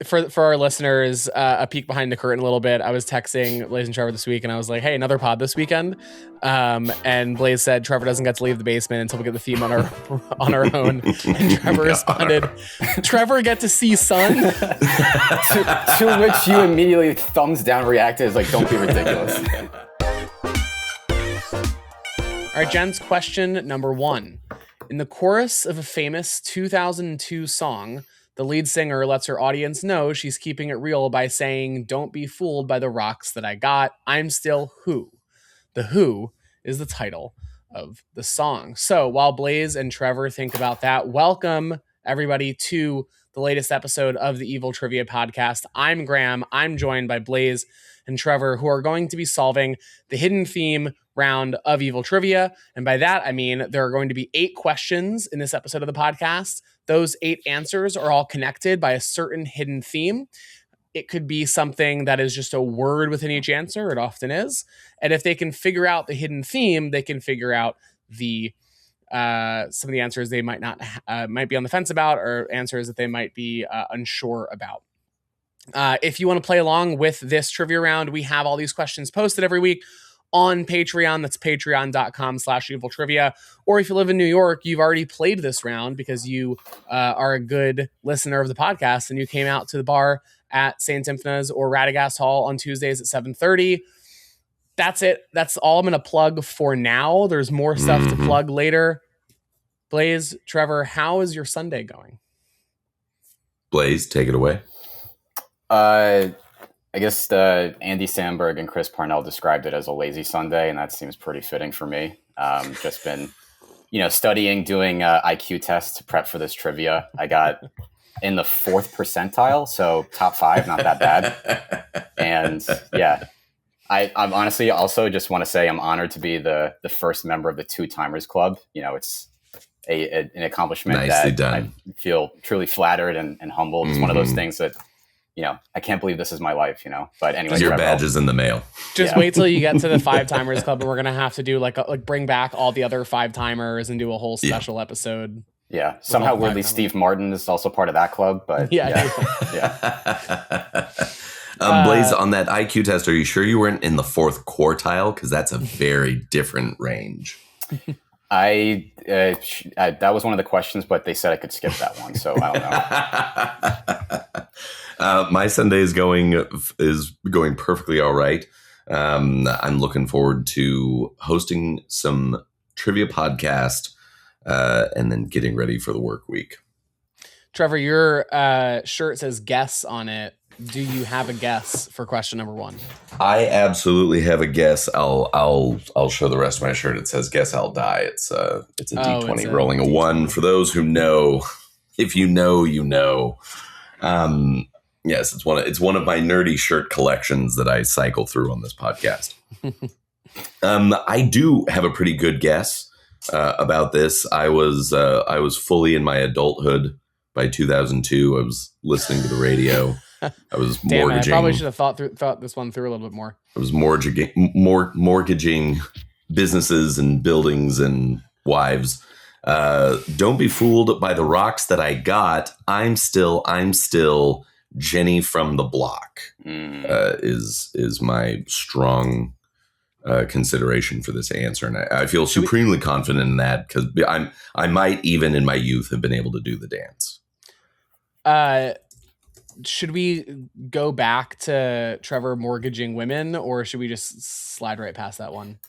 for our listeners, a peek behind the curtain a little bit. I was texting Blaise and Trevor this week, and I was like, "Hey, another pod this weekend." And Blaise said Trevor doesn't get to leave the basement until we get the theme on our own. And Trevor responded, "Trevor get to see sun." to which you immediately thumbs down reacted as like, "Don't be ridiculous." All right, gents. Question number 1: in the chorus of a famous 2002 song, the lead singer lets her audience know she's keeping it real by saying, "Don't be fooled by the rocks that I got. I'm still who." The Who is the title of the song. So while Blaise and Trevor think about that, welcome everybody to the latest episode of the Evil Trivia Podcast. I'm Graham. I'm joined by Blaise and Trevor, who are going to be solving the hidden theme round of Evil Trivia. And by that, I mean there are going to be 8 questions in this episode of the podcast. Those 8 answers are all connected by a certain hidden theme. It could be something that is just a word within each answer. It often is. And if they can figure out the hidden theme, they can figure out the some of the answers they might not might be on the fence about, or answers that they might be unsure about. If you want to play along with this trivia round, we have all these questions posted every week on Patreon. That's patreon.com/eviltrivia. Or if you live in New York, you've already played this round because you are a good listener of the podcast and you came out to the bar at St. Timphna's or Radagast Hall on Tuesdays at 7:30. That's it. That's all I'm going to plug for now. There's more stuff to plug later. Blaise, Trevor, how is your Sunday going? Blaise, take it away. I guess Andy Samberg and Chris Parnell described it as a lazy Sunday, and that seems pretty fitting for me. Just been, studying, doing IQ tests to prep for this trivia. I got in the 4th percentile, so top 5, not that bad. And yeah, I'm honestly also just want to say I'm honored to be the first member of the 2-Timers Club. It's an accomplishment Nicely that done. I feel truly flattered and humbled. It's one of those things that, I can't believe this is my life, But anyway, your badge is in the mail. Just wait till you get to the 5-Timers Club, and we're gonna have to do like bring back all the other 5-timers and do a whole special episode. Yeah, somehow weirdly Steve Martin is also part of that club, but yeah. Blaise, on that IQ test, are you sure you weren't in the 4th quartile? Because that's a very different range. That was one of the questions, but they said I could skip that one, so I don't know. My Sunday is going perfectly all right. I'm looking forward to hosting some trivia podcast and then getting ready for the work week. Trevor, your shirt says guess on it. Do you have a guess for question number 1? I absolutely have a guess. I'll show the rest of my shirt. It says "Guess I'll Die." It's a D20 rolling a 1. For those who know, if you know, you know. Yes, it's one of my nerdy shirt collections that I cycle through on this podcast. I do have a pretty good guess about this. I was fully in my adulthood by 2002. I was listening to the radio. I was mortgaging. I probably should have thought this one through a little bit more. I was mortgaging businesses and buildings and wives. Don't be fooled by the rocks that I got. I'm still Jenny from the block. Is my strong consideration for this answer, and I feel supremely confident in that because I might even in my youth have been able to do the dance. Should we go back to Trevor mortgaging women, or should we just slide right past that one?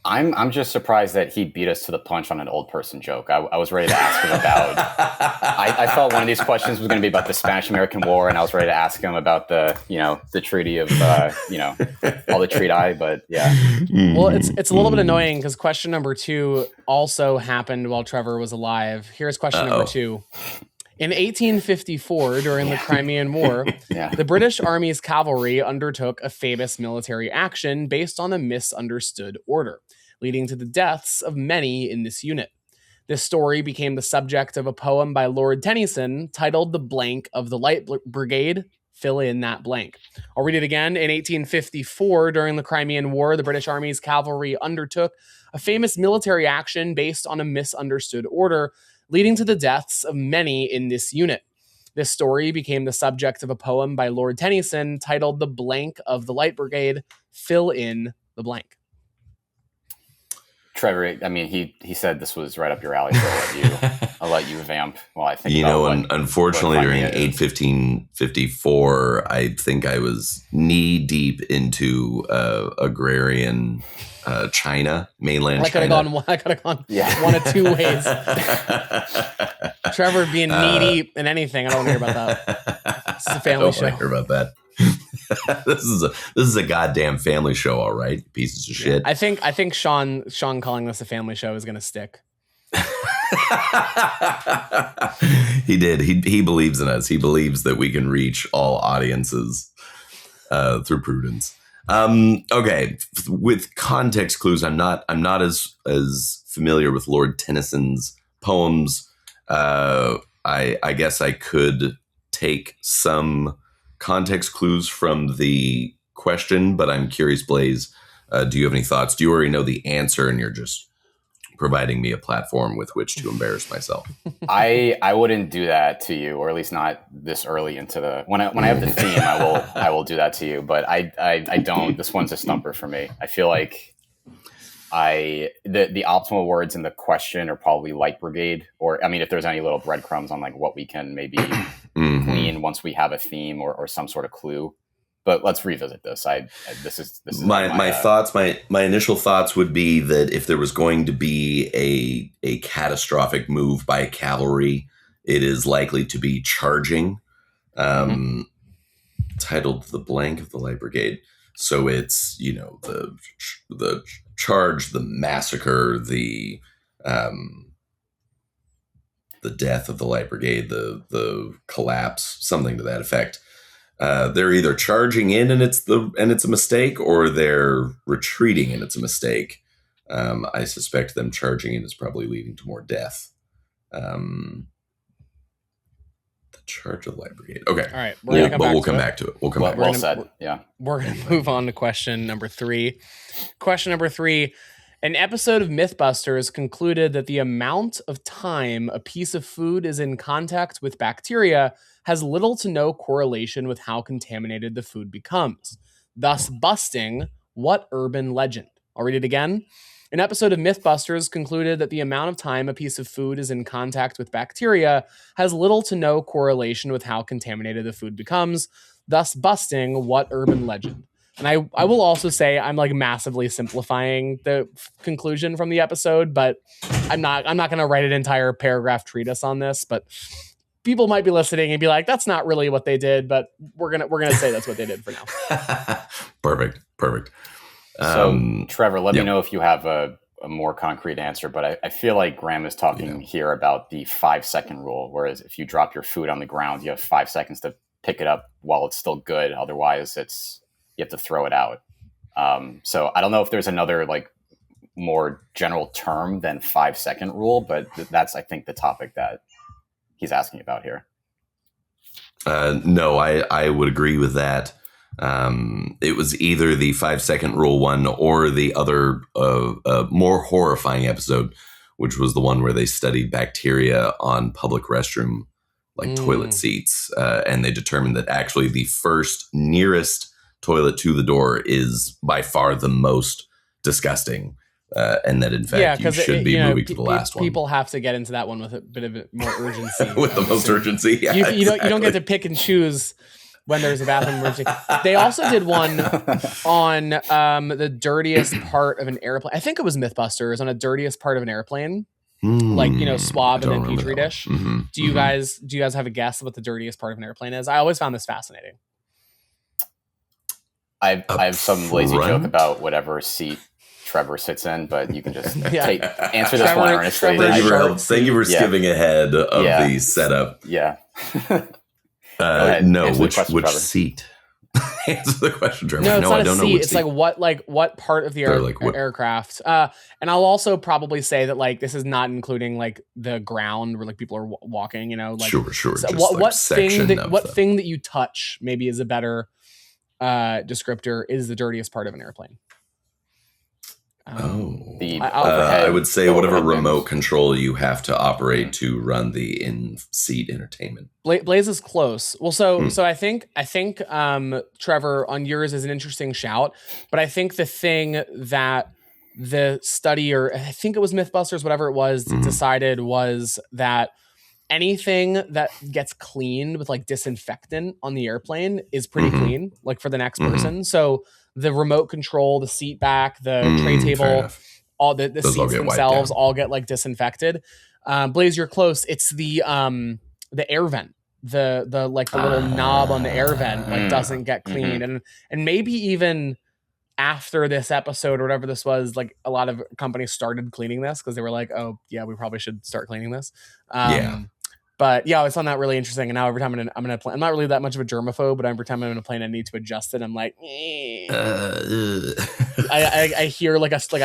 I'm just surprised that he beat us to the punch on an old person joke. I was ready to ask him about. I thought one of these questions was going to be about the Spanish-American War, and I was ready to ask him about the treaty of all the treaty. But yeah, well, it's a little bit annoying because question number 2 also happened while Trevor was alive. Here's question number 2. In 1854, during the Crimean War, the British Army's cavalry undertook a famous military action based on a misunderstood order, leading to the deaths of many in this unit. This story became the subject of a poem by Lord Tennyson titled "The Blank of the Light Brigade." Fill in that blank. I'll read it again. In 1854, during the Crimean War, the British Army's cavalry undertook a famous military action based on a misunderstood order, leading to the deaths of many in this unit. This story became the subject of a poem by Lord Tennyson titled The Blank of the Light Brigade. Fill in the blank. Trevor, I mean, he said this was right up your alley, so I'll let you vamp while I think unfortunately, during 8/15/54, I think I was knee deep into agrarian China, mainland China. I could have gone one of two ways. Trevor being knee deep in anything, I don't want to hear about that. This is a family show. I don't want to hear about that. This is a goddamn family show, all right, pieces of shit. I think Sean calling this a family show is going to stick. He did. He believes in us. He believes that we can reach all audiences through prudence. Okay, with context clues, I'm not as familiar with Lord Tennyson's poems. I guess I could take some context clues from the question, but I'm curious, Blaise, do you have any thoughts? Do you already know the answer and you're just providing me a platform with which to embarrass myself? I wouldn't do that to you, or at least not this early into the when I have the theme, I will do that to you, but I don't. This one's a stumper for me. I feel like the optimal words in the question are probably Light Brigade, or I mean, if there's any little breadcrumbs on like what we can maybe glean once we have a theme or some sort of clue. But let's revisit this. This is my thoughts. My initial thoughts would be that if there was going to be a catastrophic move by cavalry, it is likely to be charging, titled "The Blank of the Light Brigade." So it's the charge, the massacre, the death of the Light Brigade, the collapse, something to that effect. They're either charging in and it's a mistake, or they're retreating and it's a mistake. I suspect them charging in is probably leading to more death. The charge of the Light Brigade. Okay, all right, we'll come back to it. We'll come back. Well said. Yeah, we're gonna move on to question number 3. Question number 3. An episode of Mythbusters concluded that the amount of time a piece of food is in contact with bacteria has little to no correlation with how contaminated the food becomes, thus busting what urban legend? I'll read it again. An episode of Mythbusters concluded that the amount of time a piece of food is in contact with bacteria has little to no correlation with how contaminated the food becomes, thus busting what urban legend? And I will also say I'm like massively simplifying the conclusion from the episode, but I'm not going to write an entire paragraph treatise on this, but people might be listening and be like, that's not really what they did, but we're going to say that's what they did for now. Perfect. So Trevor, let me know if you have a more concrete answer, but I feel like Graham is talking here about the 5-second rule, whereas if you drop your food on the ground, you have 5 seconds to pick it up while it's still good. Otherwise you have to throw it out. So I don't know if there's another like more general term than 5-second rule, but that's, I think, the topic that he's asking about here. No, I would agree with that. It was either the 5-second rule one or the other more horrifying episode, which was the one where they studied bacteria on public restroom, like toilet seats. And they determined that actually the first nearest toilet to the door is by far the most disgusting. And that in fact you should be moving to the last one. People have to get into that one with a bit of more urgency. With the most urgency. Yeah, you don't get to pick and choose when there's a bathroom emergency. They also did one on the dirtiest part of an airplane. I think it was Mythbusters on a dirtiest part of an airplane. Like, swab and then petri dish. Do you guys have a guess of what the dirtiest part of an airplane is? I always found this fascinating. I have some lazy joke about whatever seat Trevor sits in, but you can just answer this one earnestly. Thank you for skipping ahead of the setup. Yeah. No, which seat? Answer the question, Trevor. No, it's not I don't a know seat. which It's seat. what part of the aircraft. And I'll also probably say that like this is not including like the ground where like people are walking. Sure. So what thing that you touch maybe is a better descriptor is the dirtiest part of an airplane. The I would say whatever overhead remote bins. control you have to operate to run the in-seat entertainment. Blaise is close. Well, so I think Trevor, on yours is an interesting shout, but I think the thing that the study, or I think it was Mythbusters, whatever it was, decided was that anything that gets cleaned with like disinfectant on the airplane is pretty clean, like for the next person. So the remote control, the seat back, the tray table, all the seats themselves all get like disinfected. Blaise, you're close. It's the air vent, the little knob on the air vent like doesn't get cleaned, and maybe even after this episode or whatever this was, like a lot of companies started cleaning this because they were like, oh yeah, we probably should start cleaning this. But yeah, I found that really interesting. And now every time I'm gonna play, I'm not really that much of a germaphobe, but every time I'm in a plane, I need to adjust it. I'm like, I hear like a squish,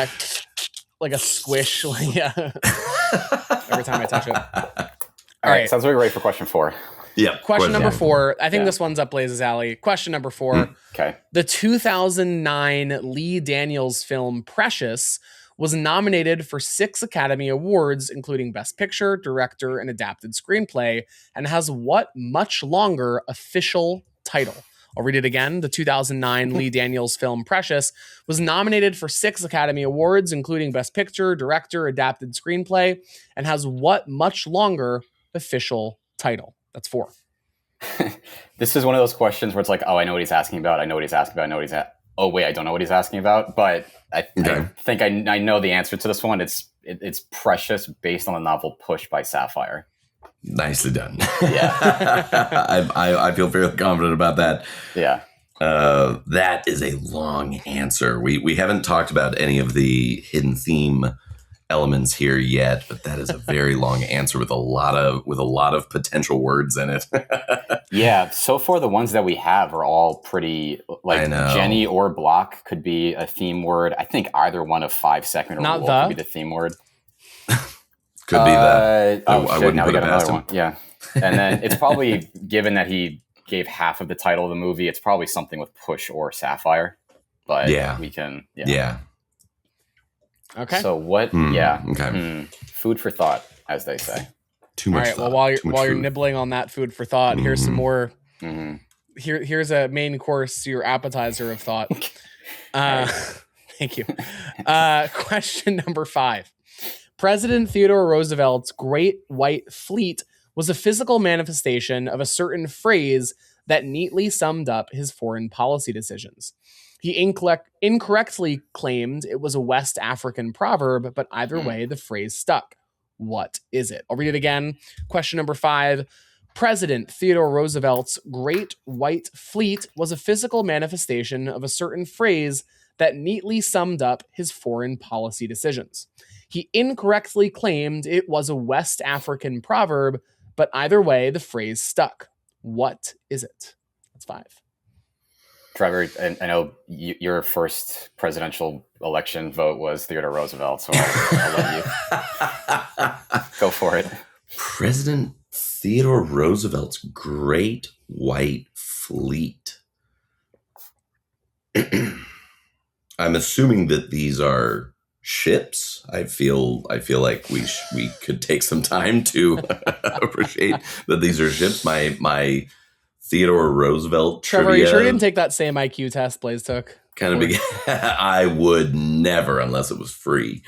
like, every time I touch it. All right, sounds like we're ready for question 4. Yeah. Question number 4. I think this one's up Blaise's alley. Question number 4. Okay. The 2009 Lee Daniels film Precious was nominated for 6 Academy Awards, including Best Picture, Director, and Adapted Screenplay, and has what much longer official title? I'll read it again. The 2009 Lee Daniels film Precious was nominated for 6 Academy Awards, including Best Picture, Director, Adapted Screenplay, and has what much longer official title? That's 4. This is one of those questions where it's like, oh, I know what he's asking about. I know what he's asking about. I know what he's oh, wait, I don't know what he's asking about. But I think I know the answer to this one. It's Precious, based on the novel Push by Sapphire. Nicely done. Yeah. I feel fairly confident about that. Yeah. That is a long answer. We haven't talked about any of the hidden theme elements here yet, but that is a very long answer with a lot of potential words in it. Yeah, so far the ones that we have are all pretty, like Jenny or block could be a theme word. I think either one of 5 second or rule could be the theme word. Could be that. I wouldn't put it past him. Yeah, and then it's probably, given that he gave half of the title of the movie, it's probably something with Push or Sapphire. But we can. Yeah. Okay. So what? Okay. Food for thought, as they say. Too much. All right. Well, while you're nibbling on that food for thought, here's some more. Here's a main course, your appetizer of thought. Thank you. Question number 5. President Theodore Roosevelt's Great White Fleet was a physical manifestation of a certain phrase that neatly summed up his foreign policy decisions. He incorrectly claimed it was a West African proverb, but either way, the phrase stuck. What is it? I'll read it again. Question number 5. President Theodore Roosevelt's Great White Fleet was a physical manifestation of a certain phrase that neatly summed up his foreign policy decisions. He incorrectly claimed it was a West African proverb, but either way, the phrase stuck. What is it? That's 5. Trevor, I know your first presidential election vote was Theodore Roosevelt, so I'll let you go for it. President Theodore Roosevelt's Great White Fleet. I'm assuming that these are ships. I feel like we could take some time to appreciate that these are ships. My Theodore Roosevelt Trevor, trivia, you sure didn't take that same IQ test Blaise took? Kind of began. I would never, unless it was free.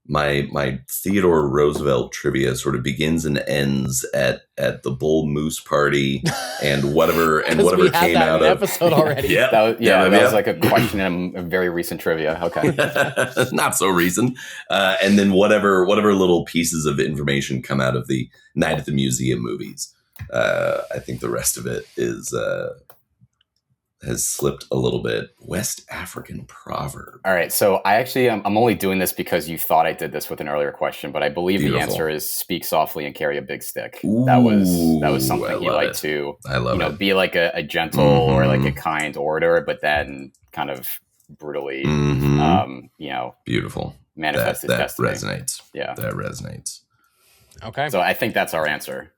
My Theodore Roosevelt trivia sort of begins and ends at the Bull Moose Party and whatever came out of episode already. That was like a question in a very recent trivia. Okay, not so recent. And then whatever little pieces of information come out of the Night at the Museum movies. I think the rest of it has slipped a little bit. West African proverb. All right, so I'm only doing this because you thought I did this with an earlier question, but I believe the answer is speak softly and carry a big stick. Ooh, that was something he liked to, be like a gentle or like a kind orator, but then kind of brutally, beautiful. Manifest his destiny. That resonates. Yeah, that resonates. Okay, so I think that's our answer,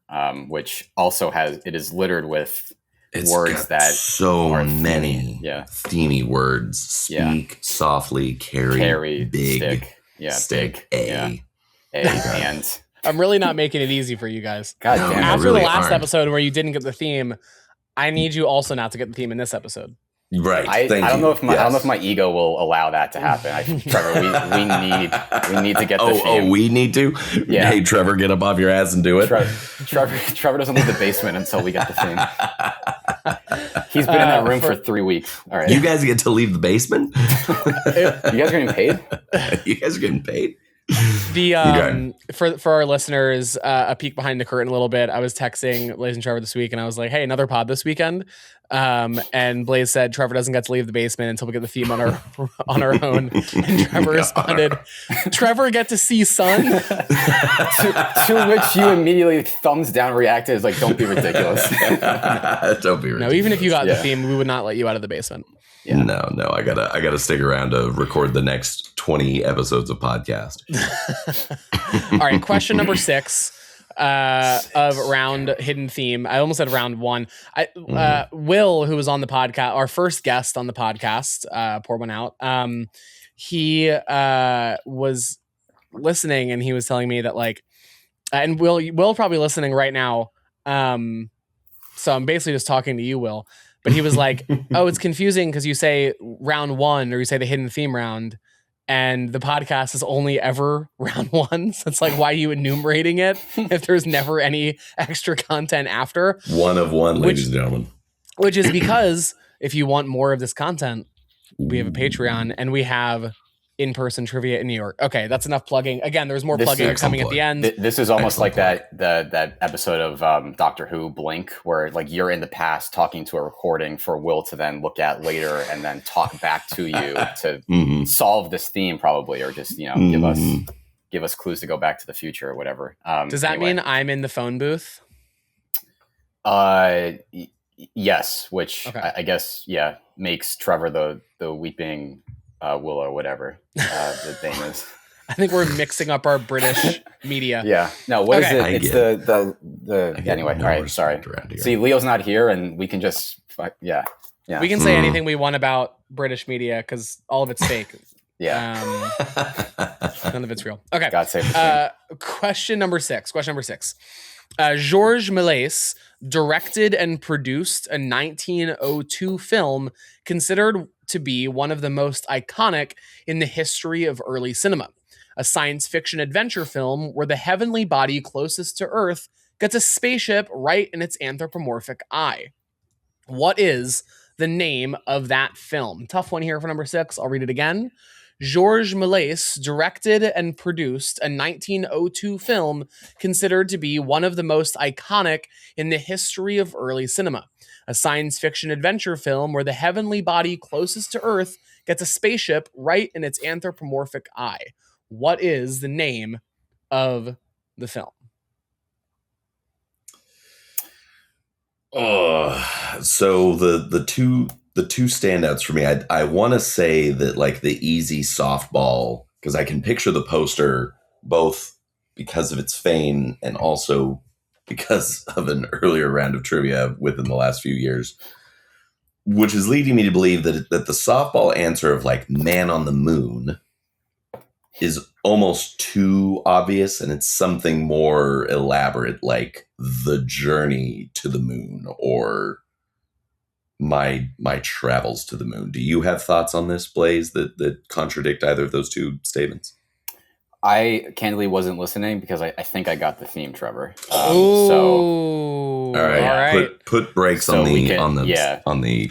which also is littered with words that so are many themey words. Speak softly, carry big, stick, stick, big, and I'm really not making it easy for you guys. God damn. After the last episode where you didn't get the theme, I need you also not to get the theme in this episode. Right. I don't know if my ego will allow that to happen. Trevor, we need to get the theme. Oh, we need to? Yeah. Hey, Trevor, get up off your ass and do it. Trevor doesn't leave the basement until we get the theme. He's been in that room for 3 weeks. All right. You guys get to leave the basement? You guys are getting paid? You guys are getting paid? For our listeners, a peek behind the curtain a little bit. I was texting Blaise and Trevor this week, and I was like, "Hey, another pod this weekend." And Blaise said Trevor doesn't get to leave the basement until we get the theme on our own. And Trevor responded, "Trevor get to see sun." to which you immediately thumbs down reacted as like, "Don't be ridiculous." Don't be ridiculous. No, even if you got the theme, we would not let you out of the basement. Yeah. No, I gotta stick around to record the next 20 episodes of podcast. All right, question number 6 of round hidden theme. I almost said round 1. Will, who was on the podcast, our first guest on the podcast, pour one out. He was listening, and he was telling me that and Will probably listening right now. So I'm basically just talking to you, Will. But he was like, "Oh, it's confusing because you say round 1 or you say the hidden theme round, and the podcast is only ever round 1. So it's like, why are you enumerating it if there's never any extra content after?" One of one, ladies and gentlemen. Which is because if you want more of this content, we have a Patreon and we have in-person trivia in New York. Okay, that's enough plugging. Again, there's more plugging coming at the end. This is almost like that episode of Doctor Who, Blink, where like you're in the past talking to a recording for Will to then look at later and then talk back to you to solve this theme probably, or just give us clues to go back to the future or whatever. Does that mean I'm in the phone booth? Yes, which I guess makes Trevor the weeping Will or whatever the name is. I think we're mixing up our British media. Yeah. No, what is it? It's the anyway. All right. Sorry. See, Leo's not here, and we can just yeah. We can say anything we want about British media because all of it's fake. Yeah. None of it's real. Okay. God save the king. Question number 6. Georges Méliès directed and produced a 1902 film considered to be one of the most iconic in the history of early cinema. A science fiction adventure film where the heavenly body closest to Earth gets a spaceship right in its anthropomorphic eye. What is the name of that film? Tough one here for number 6. I'll read it again. Georges Méliès directed and produced a 1902 film considered to be one of the most iconic in the history of early cinema. A science fiction adventure film where the heavenly body closest to Earth gets a spaceship right in its anthropomorphic eye. What is the name of the film? So the two standouts for me, I want to say that like the easy softball, because I can picture the poster both because of its fame and also because of an earlier round of trivia within the last few years, which is leading me to believe that the softball answer of like Man on the Moon is almost too obvious, and it's something more elaborate like The Journey to the Moon or my travels to the moon. Do you have thoughts on this, Blaise, that contradict either of those two statements? I candidly wasn't listening because I think I got the theme, Trevor. So all right. Put brakes on the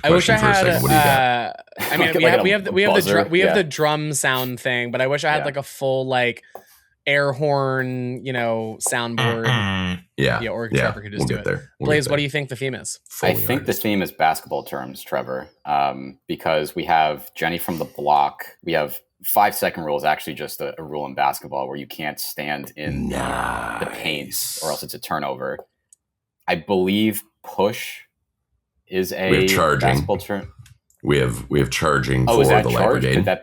question for a second. What do you got? I mean, we have the drum sound thing, but I wish I had like a full like air horn, soundboard. Or Trevor could just do it. Blaise, what do you think the theme is? I think the theme is basketball terms, Trevor, because we have Jenny from the block. We have 5-second rule is actually just a rule in basketball where you can't stand in the paint or else it's a turnover. I believe push is a basketball term. We have charging for the light brigade. Could that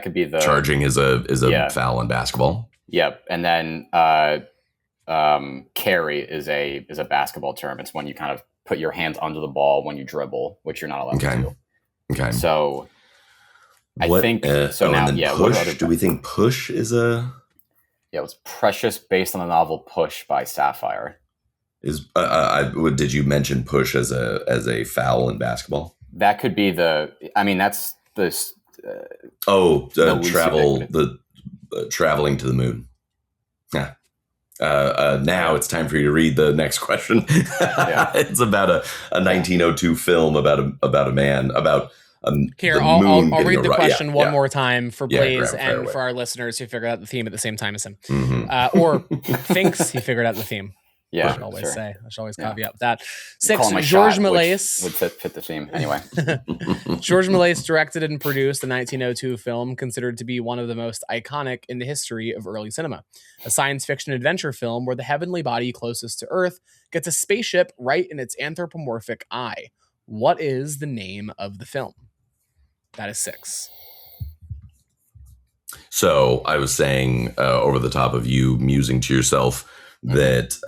could be the charging is a foul in basketball. Yep. And then carry is a basketball term. It's when you kind of put your hands under the ball when you dribble, which you're not allowed to do. Okay. So I think so. Now, and then push. Do we think push is a? Yeah, it was Precious, based on the novel Push by Sapphire. Did you mention push as a foul in basketball? That could be the. I mean, that's the. Traveling to the moon. Yeah. Now it's time for you to read the next question. It's about a 1902 film about a man about. Here, I'll read the question one more time for Blaise and for our listeners who figured out the theme at the same time as him, or thinks he figured out the theme. Yeah, I should always caveat with that. 6, Georges Méliès would fit the theme anyway. Georges Méliès directed and produced the 1902 film, considered to be one of the most iconic in the history of early cinema. A science fiction adventure film where the heavenly body closest to Earth gets a spaceship right in its anthropomorphic eye. What is the name of the film? That is 6. So I was saying over the top of you musing to yourself that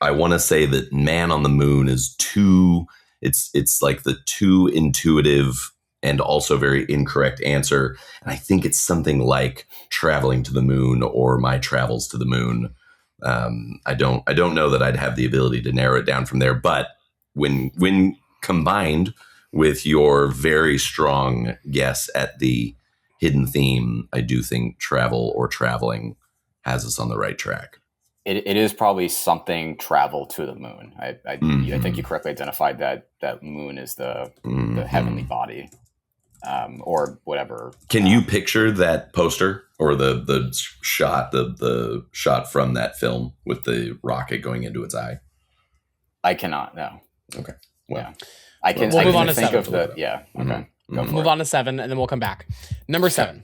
I want to say that Man on the Moon is too. It's like the too intuitive and also very incorrect answer. And I think it's something like Traveling to the Moon or My Travels to the Moon. I don't know that I'd have the ability to narrow it down from there. But when combined with your very strong guess at the hidden theme, I do think Travel or Traveling has us on the right track. It is probably something travel to the moon. I think you correctly identified that moon is the heavenly body, or whatever. Can you picture that poster or the shot from that film with the rocket going into its eye? I cannot. No. Okay. Well, yeah. I can. We'll move on to think 7. Of the. Yeah. Okay. Move on to 7, and then we'll come back. Number 7.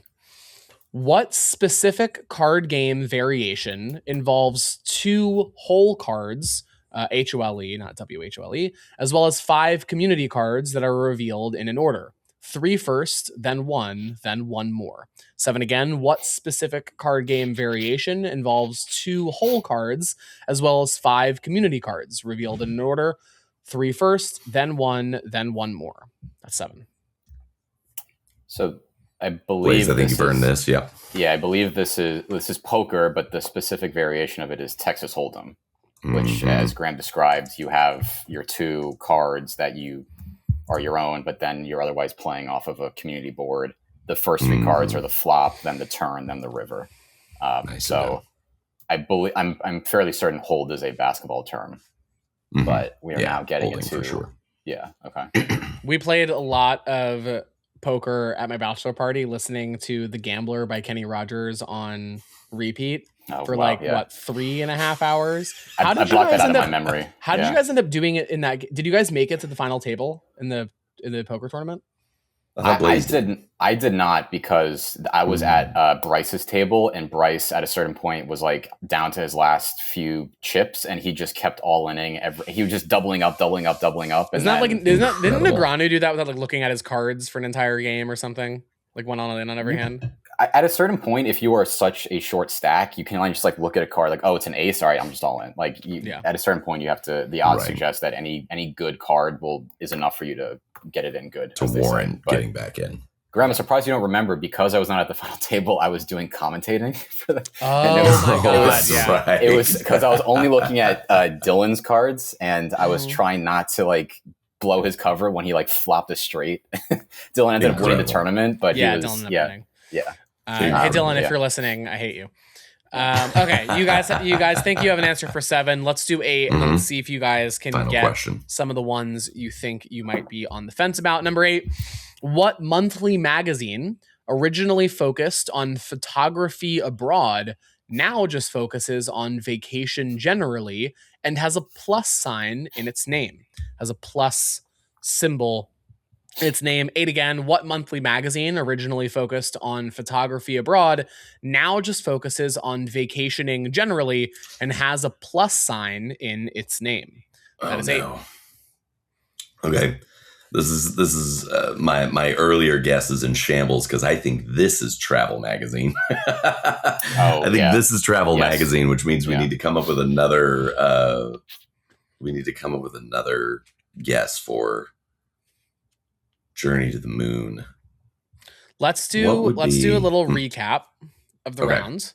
What specific card game variation involves 2 whole cards, HOLE, not WHOLE, as well as 5 community cards that are revealed in an order? 3 first, then 1, then 1 more. 7 again. What specific card game variation involves 2 whole cards, as well as 5 community cards revealed in an order? 3 first, then 1, then 1 more. That's 7. So I believe Blaise, I think you've earned this. Yeah. Yeah, I believe this is poker, but the specific variation of it is Texas Hold'em, which, as Graham described, you have your 2 cards that you are your own, but then you're otherwise playing off of a community board. The first 3 cards are the flop, then the turn, then the river. So I believe I'm fairly certain hold is a basketball term, but we are now getting into for sure. Yeah. Okay. We played a lot of poker at my bachelor party, listening to The Gambler by Kenny Rogers on repeat for 3.5 hours. I blocked that out of my memory. How did you guys end up doing it in that? Did you guys make it to the final table in the poker tournament? I did not, because I was at Bryce's table, and Bryce at a certain point was like down to his last few chips, and he just kept all-inning. He was just doubling up. Didn't Negreanu do that without like looking at his cards for an entire game or something? Like one on every hand? At a certain point, if you are such a short stack, you can only just like look at a card like, oh, it's an ace. All right, I'm just all in. Like at a certain point, you have to. The odds suggest that any good card is enough for you to get it in good to warrant getting back in. Graham, I'm surprised you don't remember, because I was not at the final table. I was doing commentating for the. My god! It was because I was only looking at Dylan's cards, and I was trying not to like blow his cover when he like flopped a straight. Dylan ended up winning the tournament, but Dylan ended up winning. Yeah. Hey Dylan, if you're listening, I hate you. Okay, you guys think you have an answer for 7. Let's do 8, and let's see if you guys can get some of the ones you think you might be on the fence about. Number 8, what monthly magazine, originally focused on photography abroad, now just focuses on vacation generally and has a plus sign in its name? Has a plus symbol its name. 8 again. What monthly magazine, originally focused on photography abroad, now just focuses on vacationing generally and has a plus sign in its name? That is 8. Okay. This is my earlier guess is in shambles because I think this is Travel Magazine. I think this is Travel Magazine, which means we need to come up with another. We need to come up with another guess for Journey to the Moon. Let's do a little recap of the rounds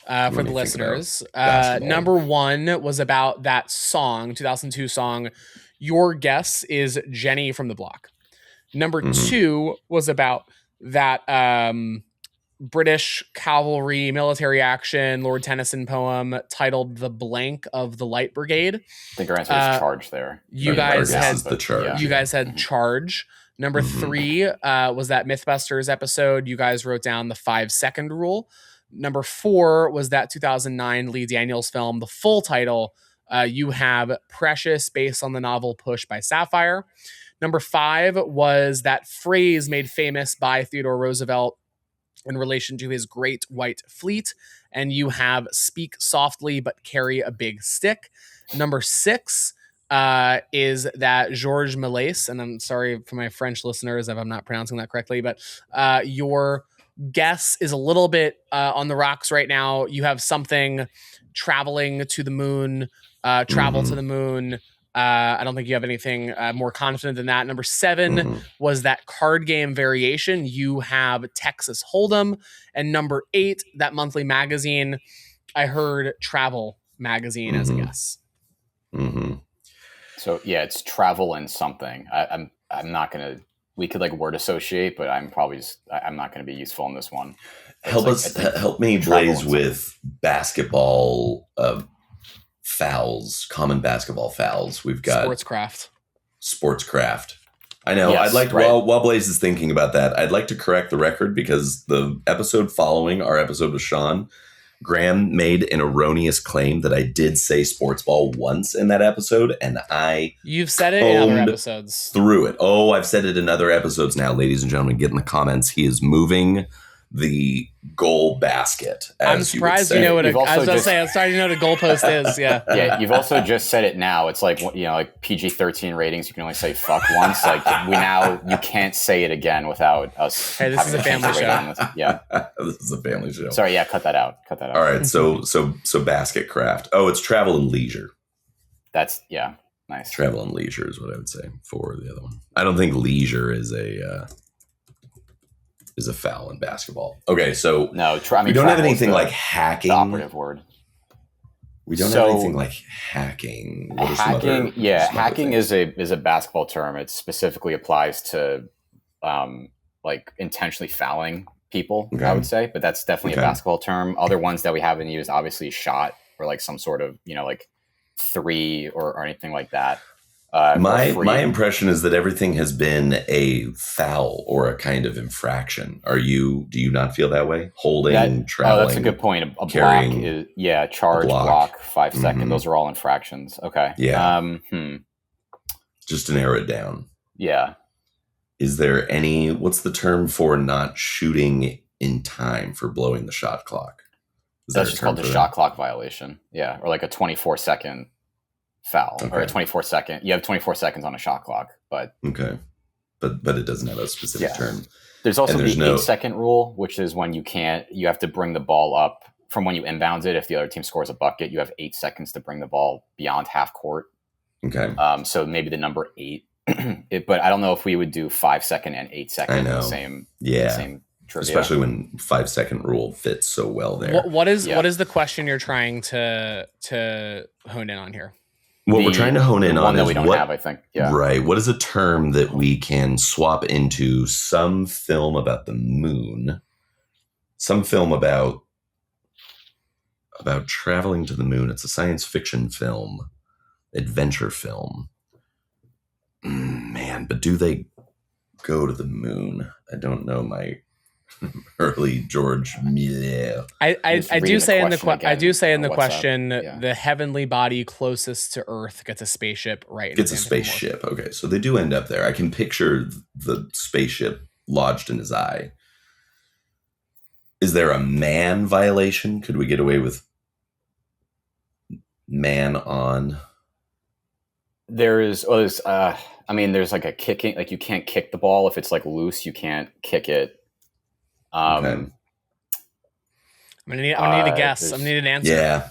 for the listeners. Number 1 was about that song, 2002 song. Your guess is Jenny from the Block. Number 2 was about that British cavalry military action Lord Tennyson poem titled "The Blank of the Light Brigade." I think our answer is Charge there. You guys had the Charge. You guys had Charge. Number 3 was that Mythbusters episode. You guys wrote down the 5-second rule. Number 4 was that 2009 Lee Daniels film, the full title. You have Precious, based on the novel Push by Sapphire. Number 5 was that phrase made famous by Theodore Roosevelt in relation to his Great White Fleet. And you have Speak Softly but Carry a Big Stick. Number 6 is that Georges Méliès, and I'm sorry for my French listeners if I'm not pronouncing that correctly, but your guess is a little bit on the rocks right now. You have something traveling to the moon, travel to the moon. I don't think you have anything more confident than that. Number 7 was that card game variation. You have Texas Hold'em. And number 8, that monthly magazine. I heard Travel Magazine as a guess. So yeah, it's travel and something. I'm not gonna. We could like word associate, but I'm not gonna be useful in this one. Help me, Blaise, with basketball fouls, common basketball fouls. We've got Sportscraft. I know. Yes, I'd like while Blaise is thinking about that, I'd like to correct the record because the episode following our episode with Sean, Graham made an erroneous claim that I did say sports ball once in that episode, and you've said it in other episodes. Through it. Oh, I've said it in other episodes now, ladies and gentlemen. Get in the comments. He is moving the goal basket. I'm surprised you know what I'm starting to know what a goalpost is. Yeah. Yeah. You've also just said it now. It's like, like PG-13 ratings. You can only say fuck once. Like you can't say it again without us. Hey, this is a family show. Yeah. This is a family show. Sorry. Yeah. Cut that out. All right. So basket craft. Oh, it's travel and leisure. That's nice. Travel and leisure is what I would say for the other one. I don't think leisure is a foul in basketball. Okay, so we don't have anything like hacking. The operative word. We don't have anything like hacking. Hacking is a basketball term. It specifically applies to like intentionally fouling people. Okay. I would say, but that's definitely a basketball term. Other ones that we haven't used, obviously, shot or like some sort of like 3 or anything like that. My impression is that everything has been a foul or a kind of infraction. Do you not feel that way? Holding, traveling. Oh, that's a good point. A block is charge, block 5 seconds. Those are all infractions. Okay. Yeah. Just to narrow it down. Yeah. Is there what's the term for not shooting in time for blowing the shot clock? That's just called the shot clock violation. Yeah. Or like a 24-second foul or a 24-second. You have 24 seconds on a shot clock, but okay, but it doesn't have a specific term. There's also the 8-second rule, which is when you have to bring the ball up from when you inbounds it. If the other team scores a bucket, you have 8 seconds to bring the ball beyond half court. Okay. So maybe the number 8, but I don't know if we would do 5-second and 8-second in the same trivia. Especially when 5-second rule fits so well there. What is the question you're trying to hone in on here? What we're trying to hone in on is we don't have, I think. Yeah. Right. What is a term that we can swap into some film about the moon, some film about traveling to the moon? It's a science fiction film, adventure film. Man, but do they go to the moon? I don't know my early George Méliès. I do say in the question, the heavenly body closest to Earth gets a spaceship, right? Gets a spaceship. Okay, so they do end up there. I can picture the spaceship lodged in his eye. Is there a man violation? Could we get away with man on? there's like a kicking, like you can't kick the ball if it's like loose, you can't kick it. I'm gonna need a guess. I'm gonna need an answer. Yeah.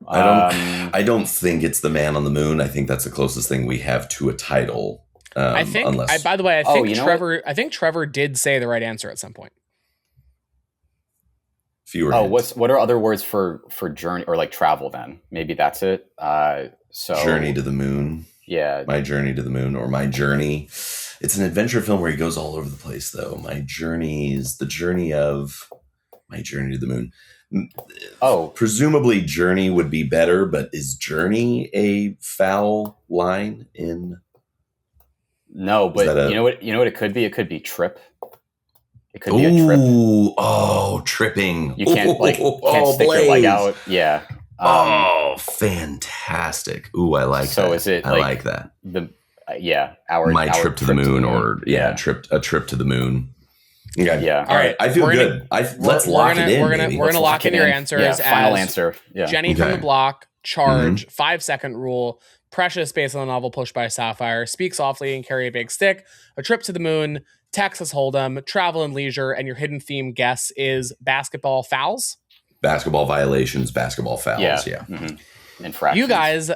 I don't think it's the Man on the Moon. I think that's the closest thing we have to a title. I think. By the way, I think Trevor. I think Trevor did say the right answer at some point. Fewer. What are other words for journey or like travel? Then maybe that's it. Journey to the Moon. Yeah, My Journey to the Moon, or My Journey. It's an adventure film where he goes all over the place, though. My Journey is the journey of My Journey to the Moon. Presumably Journey would be better, but is Journey a foul line in? No, but you know what it could be? It could be trip. It could be a trip. Oh, tripping. You can't stick your leg out. Yeah. Fantastic. Ooh, I like that. So is it I like that. My Trip to the Moon, or a trip to the moon. Okay. Yeah. All right. I feel good. Let's lock it in. We're gonna lock in your answers. Yeah, final answer. Yeah. Jenny from the Block, Charge, 5-second Rule, Precious based on the novel Pushed by Sapphire, Speak Softly and Carry a Big Stick, A Trip to the Moon, Texas Hold'em, Travel and Leisure, and your hidden theme guess is basketball fouls. Basketball violations, basketball fouls. Yeah. Mm-hmm. Infractions. You guys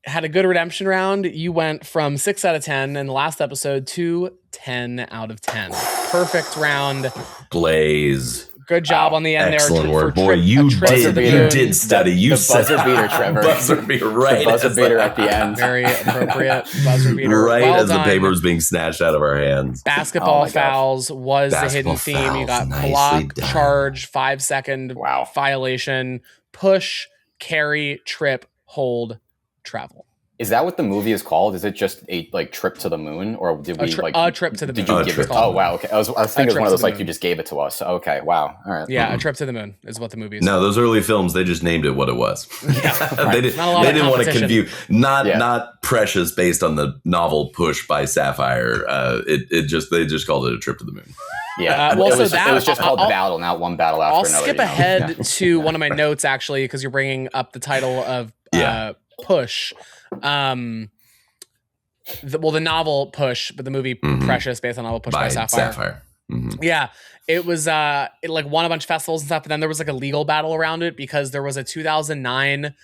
had a good redemption round. You went from 6 out of 10 in the last episode to 10 out of 10. Perfect round. Blaise. Good job on the end. Excellent there. work. Boy, you did study. You said buzzer beater, Trevor. Buzzer beater, right. Buzzer beater at the end. Very appropriate buzzer beater. Right well as done. the paper was being snatched out of our hands. Basketball fouls was the hidden theme. You got block, charge, 5-second violation, push, carry, trip, hold, travel. Is that what the movie is called? Is it just a trip to the moon, or did we a trip to the moon? Did you give it? Oh wow, okay. I was thinking it was one of those like you just gave it to us. Okay, wow, all right. Yeah, A Trip to the Moon is what the movie is. No, those early films they just named it what it was. Yeah, they didn't want to confuse. Not Precious based on the novel Push by Sapphire. They just called it A Trip to the Moon. Yeah, it was just called Battle, not one battle after another. I'll skip ahead to one of my notes actually because you're bringing up the title of Push. The novel Push, but the movie Precious based on the novel Push by Sapphire. Mm-hmm. Yeah, it was it won a bunch of festivals and stuff, but then there was a legal battle around it because there was a 2009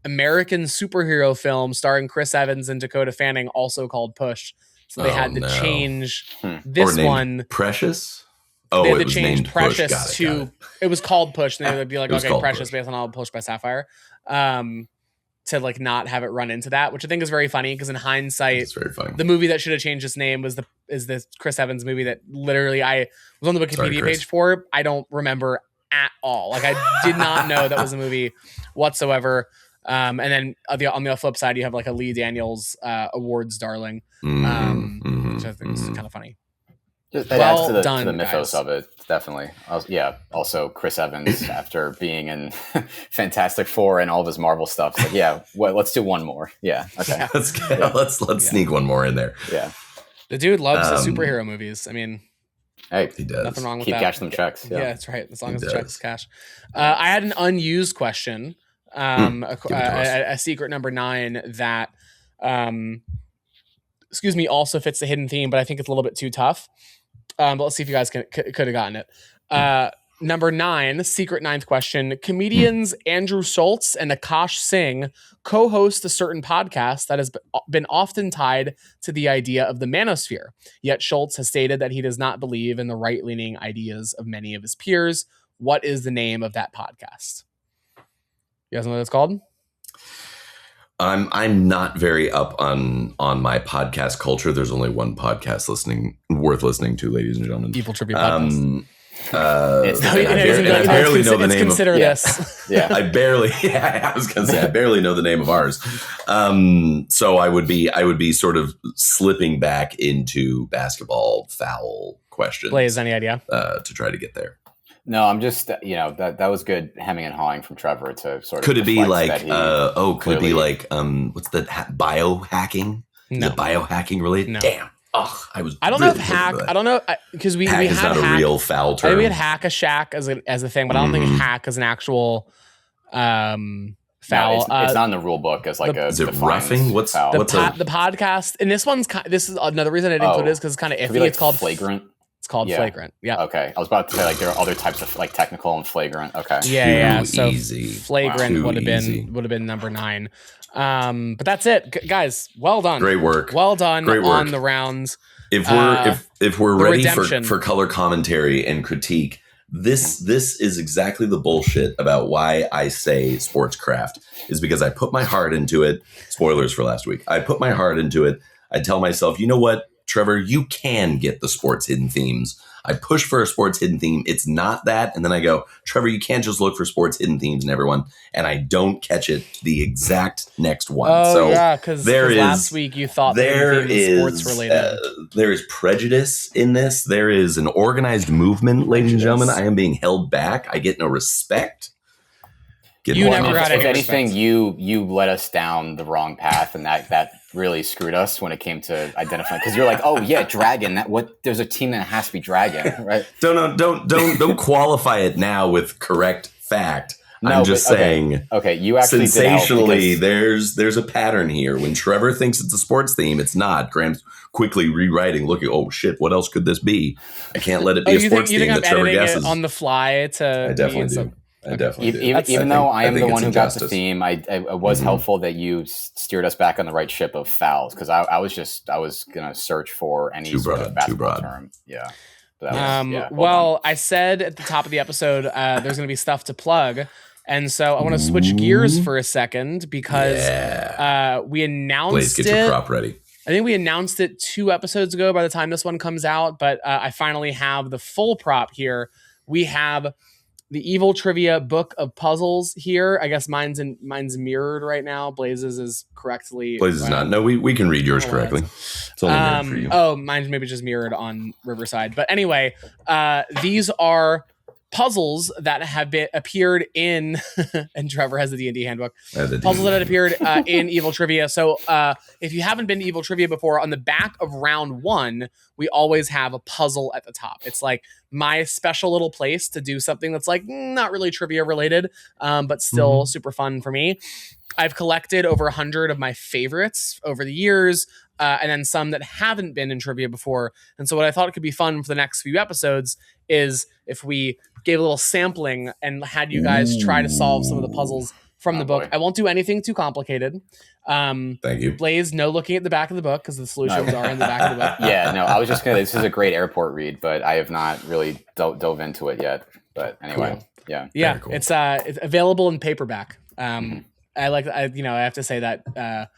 American superhero film starring Chris Evans and Dakota Fanning also called Push. So they had to change this one. Precious? They had to change Precious to it was called Push, and they would be like, okay, Precious based on all Push by Sapphire. To not have it run into that, which I think is very funny because in hindsight, it's very funny. The movie that should have changed its name is this Chris Evans movie that literally I was on the Wikipedia page for. I don't remember at all. I did not know that was a movie whatsoever. And then on the flip side, you have a Lee Daniels awards darling, which I think is kind of funny. That adds to the mythos of it, definitely. Also Chris Evans after being in Fantastic Four and all of his Marvel stuff. Let's do one more. Yeah, okay. Let's sneak one more in there. Yeah, the dude loves the superhero movies. I mean, hey, he does. Nothing wrong with that. Keep cashing them checks. Yeah, that's right. As long as the check is cash. I had an unused question. A secret number 9 that, also fits the hidden theme, but I think it's a little bit too tough. But let's see if you guys could have gotten it. Number 9, secret 9th question. Comedians Andrew Schultz and Akash Singh co-host a certain podcast that has been often tied to the idea of the manosphere. Yet Schultz has stated that he does not believe in the right-leaning ideas of many of his peers. What is the name of that podcast? You guys know what it's called? I'm not very up on my podcast culture. There's only one podcast worth listening to, ladies and gentlemen. Evil Trivia Podcast. I barely know the name. Consider this. Yeah, I barely. Yeah, I was gonna say I barely know the name of ours. So I would be sort of slipping back into basketball foul questions. Blaise, any idea? To try to get there. No, I'm just that was good hemming and hawing from Trevor to sort of. Could it be what's the biohacking? No. Is it biohacking related? No. Damn. I don't know if hack. I don't know because we hack had is not hack, a real foul term. We had hack a shack as a thing, but I don't think hack is an actual foul. No, it's not in the rule book as like is it roughing? What's foul. The podcast, and this is another reason I didn't include it is because it's kind of iffy. It's called flagrant. It's called flagrant. Yeah. Okay. I was about to say like there are other types of like technical and flagrant. Okay. Yeah. So easy. flagrant would have been number 9. But that's it, guys. Well done. Great work. Well done Great work. on the rounds. If we're ready redemption. for color commentary and critique, this is exactly the bullshit about why I say sportscraft is because I put my heart into it. Spoilers for last week. I put my heart into it. I tell myself, you know what, Trevor, you can get the sports hidden themes. I push for a sports hidden theme. It's not that. And then I go, Trevor, you can't just look for sports hidden themes in everyone. And I don't catch it the exact next one. Oh, so yeah, because last week you thought there is sports related. There is prejudice in this. There is an organized movement, ladies and gentlemen. I am being held back. I get no respect. If anything, you led us down the wrong path, and that really screwed us when it came to identifying. Because you're like, oh yeah, dragon. There's a team that has to be dragon, right? Don't qualify it now with correct fact. I'm just saying. Okay, you actually sensationally. There's a pattern here. When Trevor thinks it's a sports theme, it's not. Graham's quickly rewriting, looking. Oh shit! What else could this be? I can't let it be a sports theme that Trevor guesses on the fly. I definitely do. I definitely do. Even though I am the one who got the theme, I was helpful that you steered us back on the right ship of fouls, because I was gonna search for any sort of basketball term. Yeah. Well, I said at the top of the episode there's gonna be stuff to plug. And so I want to switch gears for a second because we announced Blaise, get your prop ready. I think we announced it 2 episodes ago by the time this one comes out, but I finally have the full prop here. We have the Evil Trivia Book of Puzzles here. I guess mine's mirrored right now. Blaise's is correctly. Blaise is not. No, we can read yours correctly. It's only mirrored for you. Oh, mine's maybe just mirrored on Riverside. But anyway, these are puzzles that have appeared in, and Trevor has the D&D handbook. Puzzles that have appeared in Evil Trivia. So if you haven't been to Evil Trivia before, on the back of round 1, we always have a puzzle at the top. It's like my special little place to do something that's like not really trivia related, but still super fun for me. I've collected over 100 of my favorites over the years, and then some that haven't been in trivia before. And so what I thought it could be fun for the next few episodes is if we gave a little sampling and had you guys try to solve some of the puzzles from the book. I won't do anything too complicated. Thank you. Blaise, no looking at the back of the book because the solutions are in the back of the book. Yeah, no, I was just this is a great airport read, but I have not really dove into it yet. But anyway, cool. Yeah, cool. It's available in paperback. I have to say that.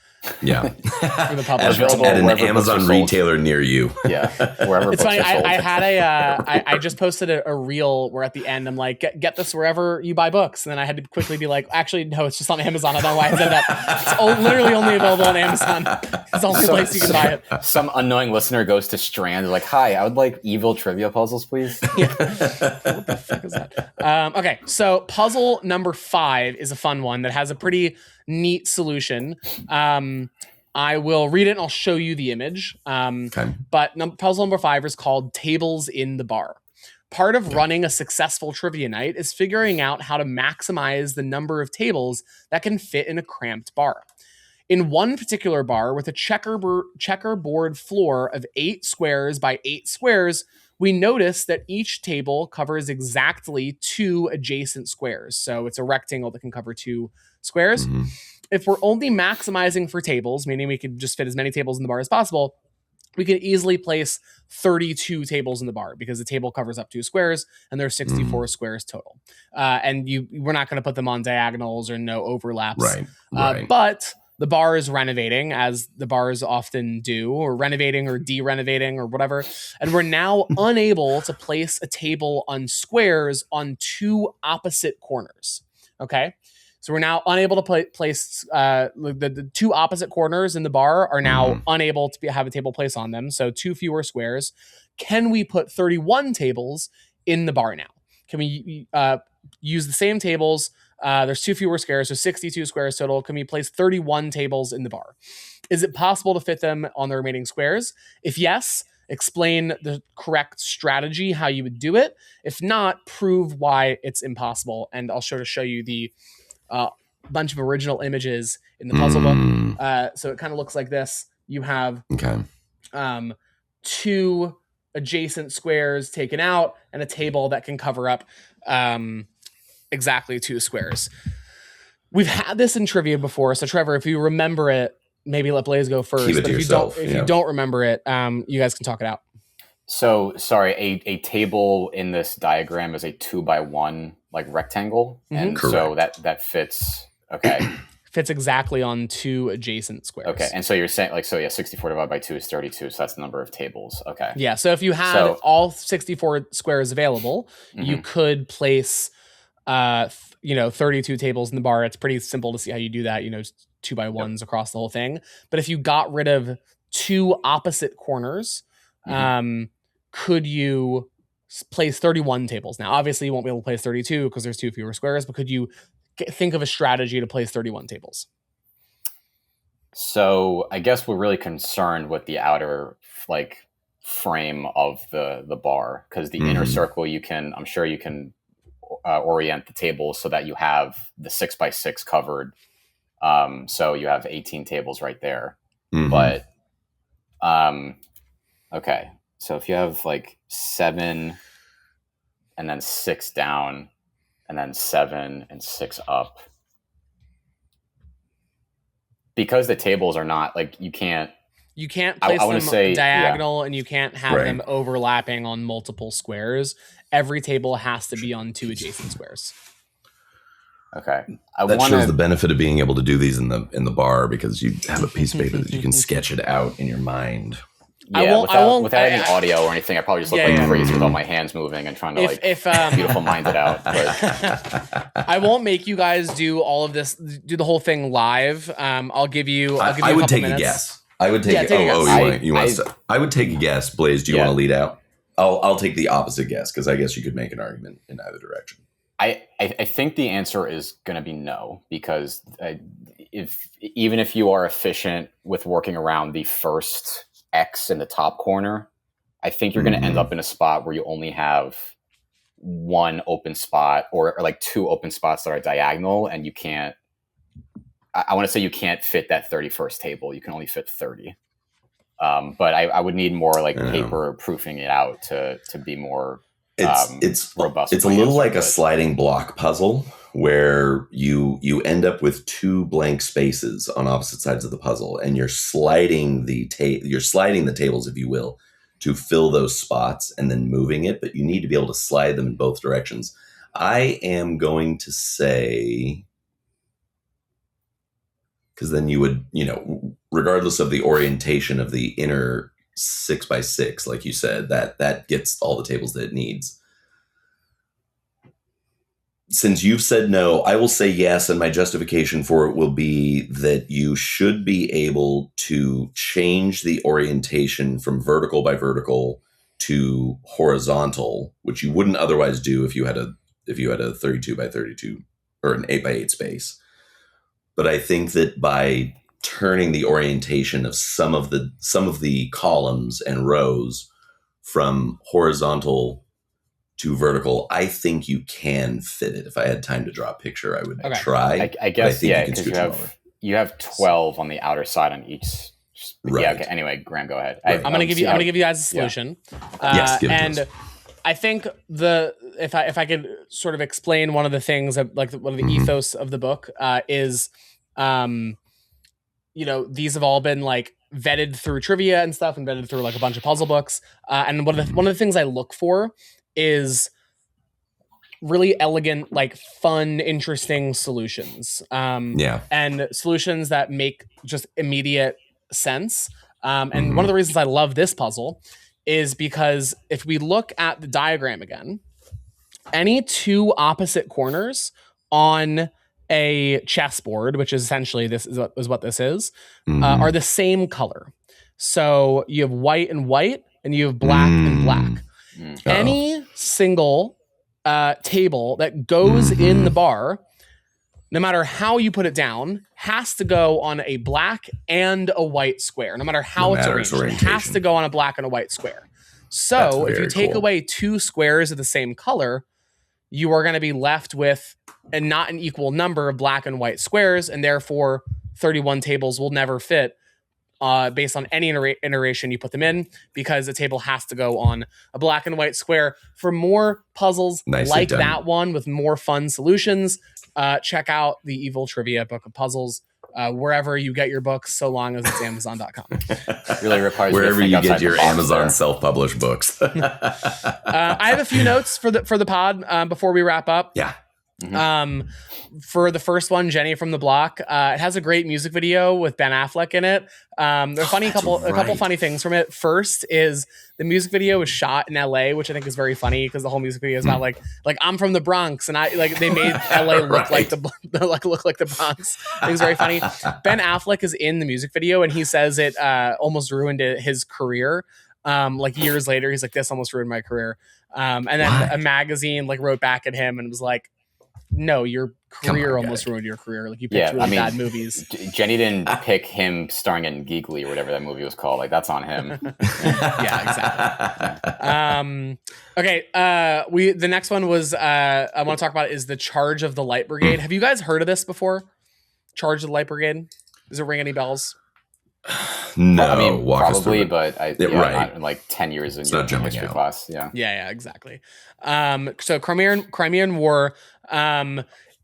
Yeah, for the publisher. At an Amazon retailer near you. Yeah, wherever. It's funny. I had I just posted a reel where at the end I'm like, get this wherever you buy books, and then I had to quickly be like, actually no, it's just on Amazon. I don't know why I said that. It's literally only available on Amazon. It's the only place you can buy it. Some unknowing listener goes to Strand, like, hi, I would like Evil Trivia puzzles, please. Yeah. What the fuck is that? Okay, so puzzle number 5 is a fun one that has a pretty neat solution. I will read it and I'll show you the image. But puzzle number 5 is called Tables in the Bar. Part of running a successful trivia night is figuring out how to maximize the number of tables that can fit in a cramped bar. In one particular bar with a checkerboard floor of 8 squares by 8 squares, we notice that each table covers exactly 2 adjacent squares. So it's a rectangle that can cover 2 squares. Mm-hmm. If we're only maximizing for tables, meaning we could just fit as many tables in the bar as possible, we can easily place 32 tables in the bar because the table covers up 2 squares and there's 64 squares total. And we're not going to put them on diagonals or no overlaps. Right. But the bar is renovating, as the bars often do, or renovating or de-renovating or whatever. And we're now unable to place a table on squares on 2 opposite corners. Okay. So we're now unable to place the 2 opposite corners in the bar are now unable to have a table placed on them. So 2 fewer squares. Can we put 31 tables in the bar now? Can we use the same tables? There's 2 fewer squares, so 62 squares total. Can we place 31 tables in the bar? Is it possible to fit them on the remaining squares? If yes, explain the correct strategy, how you would do it. If not, prove why it's impossible. And I'll show you the bunch of original images in the puzzle book. So it kind of looks like this. You have two adjacent squares taken out and a table that can cover up exactly two squares. We've had this in trivia before, so Trevor, if you remember it, maybe let Blaise go first. Keep it but to if yourself, you don't remember it, you guys can talk it out. So sorry, a table in this diagram is a 2x1 like rectangle, and Correct. so that fits. Okay, fits exactly on two adjacent squares. Okay, and so you're saying 64 divided by 2 is 32, so that's the number of tables. Okay. Yeah, so if you had all 64 squares available, you could place 32 tables in the bar. It's pretty simple to see how you do that, 2x1s across the whole thing. But if you got rid of two opposite corners, could you place 31 tables? Now, obviously you won't be able to place 32 because there's two fewer squares, but could you think of a strategy to place 31 tables? So I guess we're really concerned with the outer frame of the bar, because the inner circle I'm sure you can orient the tables so that you have the 6x6 covered. So you have 18 tables right there. But okay, so if you have 7 and then 6 down and then 7 and 6 up, because the tables are not you can't place them diagonal, and you can't have them overlapping on multiple squares. Every table has to be on two adjacent squares. Okay. That shows the benefit of being able to do these in the bar, because you have a piece of paper that you can sketch it out in your mind. Yeah, without any audio or anything, I probably just look crazy with all my hands moving and trying to beautiful mind it out. But. I won't make you guys do all of this, do the whole thing live. I'll give you. I would take a guess. I would take. I would take a guess. Blaise, do you want to lead out? I'll take the opposite guess, because I guess you could make an argument in either direction. I think the answer is going to be no, because even if you are efficient with working around the first X in the top corner, I think you're going to end up in a spot where you only have one open spot or two open spots that are diagonal, and you can't. I want to say you can't fit that 31st table. You can only fit 30. But I would need more paper proofing it out to be more. It's robust. It's a little like a sliding block puzzle, where you end up with two blank spaces on opposite sides of the puzzle, and you're sliding the tables, if you will, to fill those spots and then moving it. But you need to be able to slide them in both directions. I am going to say, because then you would, regardless of the orientation of the inner 6x6, like you said, that gets all the tables that it needs. Since you've said no, I will say yes, and my justification for it will be that you should be able to change the orientation from vertical by vertical to horizontal, which you wouldn't otherwise do if you had a 32 by 32 or an 8 by 8 space. But I think that by turning the orientation of some of the columns and rows from horizontal to vertical, I think you can fit it. If I had time to draw a picture, I would try. I guess, because you have 12 on the outer side on each. Right. Yeah. Okay. Anyway, Graham, go ahead. I'm going to give you guys a solution. Yeah. Yes, give it to us. I think if I could sort of explain one of the things that, one of the ethos of the book is, these have all been vetted through trivia and stuff, and vetted through a bunch of puzzle books. And one of the things I look for is really elegant, fun, interesting solutions. And solutions that make just immediate sense. And one of the reasons I love this puzzle is because if we look at the diagram again, any two opposite corners on a chessboard, which is essentially what this is, are the same color. So you have white and white, and you have black and black. Any single table that goes in the bar, no matter how you put it down, has to go on a black and a white square. No matter how it's arranged, it has to go on a black and a white square. So if you take away two squares of the same color, you are going to be left with not an equal number of black and white squares, and therefore 31 tables will never fit based on any iteration you put them in, because the table has to go on a black and white square. For more puzzles like that one with more fun solutions, check out the Evil Trivia Book of Puzzles wherever you get your books, so long as it's Amazon.com. Really requires wherever you get your Amazon self-published books. I have a few notes for the pod before we wrap up. Yeah. Mm-hmm. For the first one, Jenny from the Block, it has a great music video with Ben Affleck in it. There's a couple funny things from it. First is the music video was shot in LA, which I think is very funny because the whole music video is not like I'm from the Bronx, and they made LA look like the Bronx. I think it's very funny. Ben Affleck is in the music video, and he says it almost ruined his career. Years later, he's like, "This almost ruined my career." And then a magazine wrote back at him and was like, "No, your career almost ruined your career. You picked really bad movies." Jenny didn't pick him starring in Geekly or whatever that movie was called. That's on him. Yeah, exactly. Okay. The next one was I want to talk about is the Charge of the Light Brigade. Have you guys heard of this before? Charge of the Light Brigade. Does it ring any bells? No, probably, but not 10 years in your history class. Yeah, exactly. So Crimean War,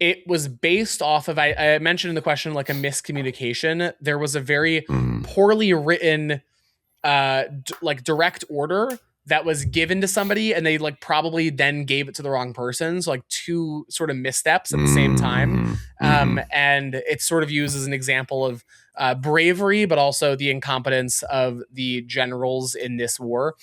it was based off of, I mentioned in the question, a miscommunication. There was a very poorly written, direct order that was given to somebody, and they probably then gave it to the wrong person. So two sort of missteps at the same time. And it's sort of used as an example of bravery, but also the incompetence of the generals in this war.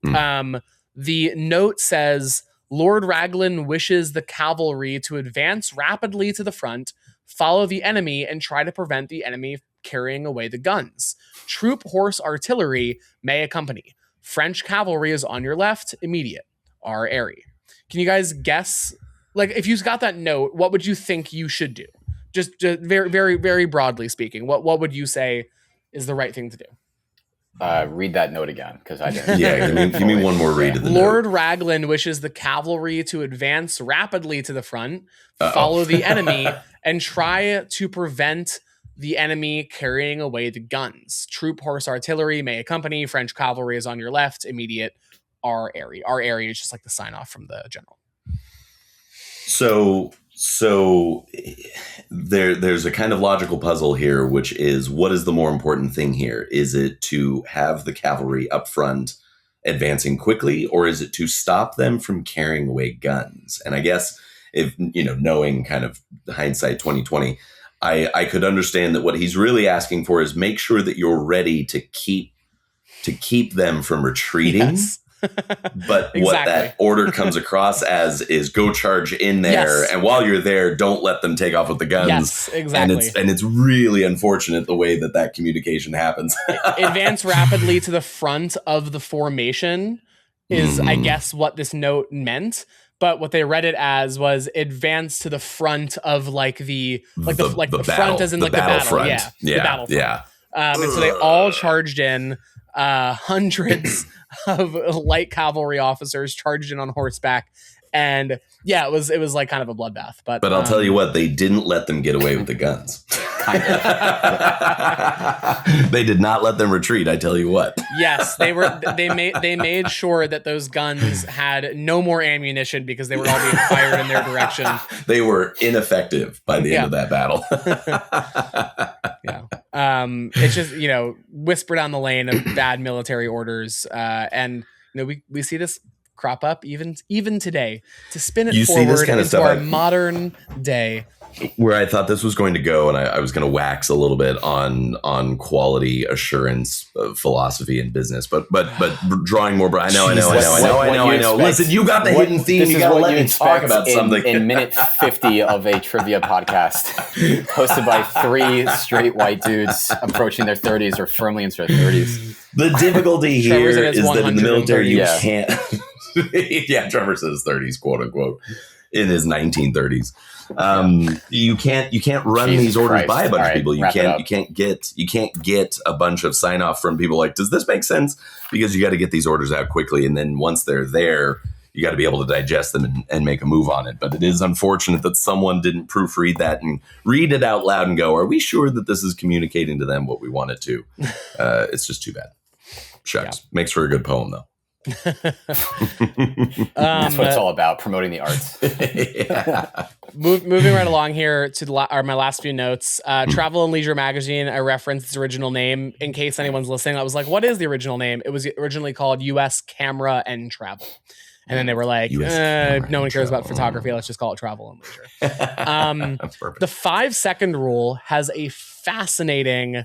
The note says, Lord Raglan wishes the cavalry to advance rapidly to the front, follow the enemy, and try to prevent the enemy carrying away the guns. Troop horse artillery may accompany. French cavalry is on your left, immediate. R. Airy. Can you guys guess, if you got that note, what would you think you should do? Just very, very, very broadly speaking, what would you say is the right thing to do? Read that note again, because I didn't. Yeah, give me one more read of the Lord note. Raglan wishes the cavalry to advance rapidly to the front, follow the enemy, and try to prevent the enemy carrying away the guns. Troop horse artillery may accompany. French cavalry is on your left, immediate. R. Airy. R. Airy is just the sign off from the general. So there's a kind of logical puzzle here, which is, what is the more important thing here? Is it to have the cavalry up front advancing quickly, or is it to stop them from carrying away guns? And I guess, if knowing kind of hindsight 2020, I could understand that what he's really asking for is make sure that you're ready to keep them from retreating. Yes. But exactly. What that order comes across as is go charge in there, and while you're there, don't let them take off with the guns. Yes, exactly. And it's really unfortunate the way that communication happens. Advance rapidly to the front of the formation is, I guess, what this note meant. But what they read it as was advance to the front of the front as in the battle front. The battle front. Yeah. And so they all charged in. Hundreds of light cavalry officers charged in on horseback, and it was kind of a bloodbath. But I'll tell you what, they didn't let them get away with the guns. They did not let them retreat, I tell you what. Yes, they made sure that those guns had no more ammunition because they were all being fired in their direction. They were ineffective by the end of that battle. It's just, whisper down the lane of bad military orders. And we see this crop up even today to spin it forward into our modern day. Where I thought this was going to go, and I was going to wax a little bit on quality assurance philosophy in business, but drawing more. I know. Listen, you got the hidden theme. You got to let me talk about something in minute 50 of a trivia podcast hosted by three straight white dudes approaching their 30s or firmly into their 30s. The difficulty here is that in the military you can't. Yeah, Trevor says 30s, quote unquote, in his 1930s. You can't run these orders by a bunch of people. You can't get a bunch of sign off from people like, does this make sense? Because you got to get these orders out quickly, and then once they're there, you got to be able to digest them and make a move on it. But it is unfortunate that someone didn't proofread that and read it out loud and go, are we sure that this is communicating to them what we want it to? It's just too bad. Shucks. Yeah. Makes for a good poem, though. That's what it's all about, promoting the arts. Moving right along here to my last few notes. Travel and Leisure magazine, I referenced its original name in case anyone's listening. I was like, what is the original name? It was originally called US Camera and Travel. And then they were like, no one cares about photography. Let's just call it Travel and Leisure. That's perfect. The 5-second rule has a fascinating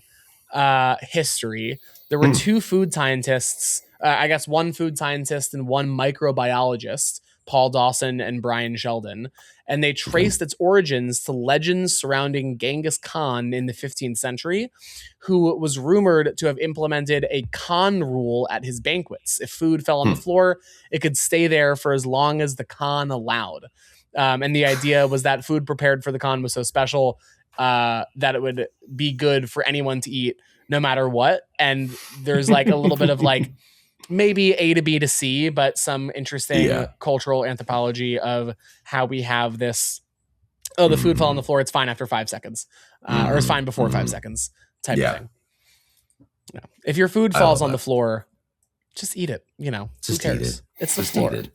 history. There were two food scientists, I guess one food scientist and one microbiologist, Paul Dawson and Brian Sheldon, and they traced its origins to legends surrounding Genghis Khan in the 15th century, who was rumored to have implemented a Khan rule at his banquets. If food fell on the floor, it could stay there for as long as the Khan allowed. And the idea was that food prepared for the Khan was so special that it would be good for anyone to eat no matter what. And there's like a little bit of like maybe A to B to C, but some interesting cultural anthropology of how we have this, the food fell on the floor, it's fine after 5 seconds, or it's fine before 5 seconds type of thing. No. If your food falls on the floor, just eat it. Just who cares? Eat it. It's the floor. Eat it.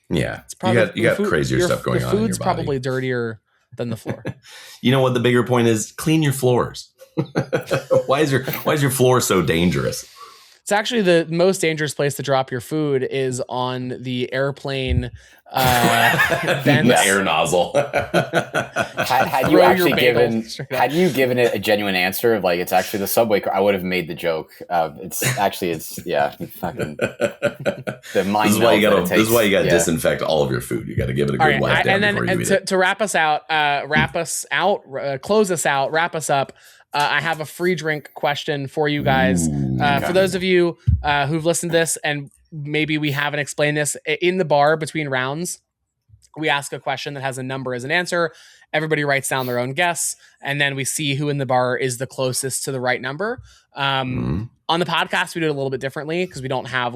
Yeah. It's probably, you got crazier stuff going on in your body. Your food's probably dirtier than the floor. You know what the bigger point is? Clean your floors. Why is your floor so dangerous? It's actually the most dangerous place to drop your food is on the airplane vents. The air nozzle. Had you given it a genuine answer of like it's actually the subway car, I would have made the joke. It's fucking the mind. This is why you got to disinfect all of your food. You got to give it a good wipe down before you eat it. To wrap us out, close us out, wrap us up. I have a free drink question for you guys. For those of you who've listened to this and maybe we haven't explained this, in the bar between rounds, we ask a question that has a number as an answer. Everybody writes down their own guess, and then we see who in the bar is the closest to the right number. On the podcast, we do it a little bit differently because we don't have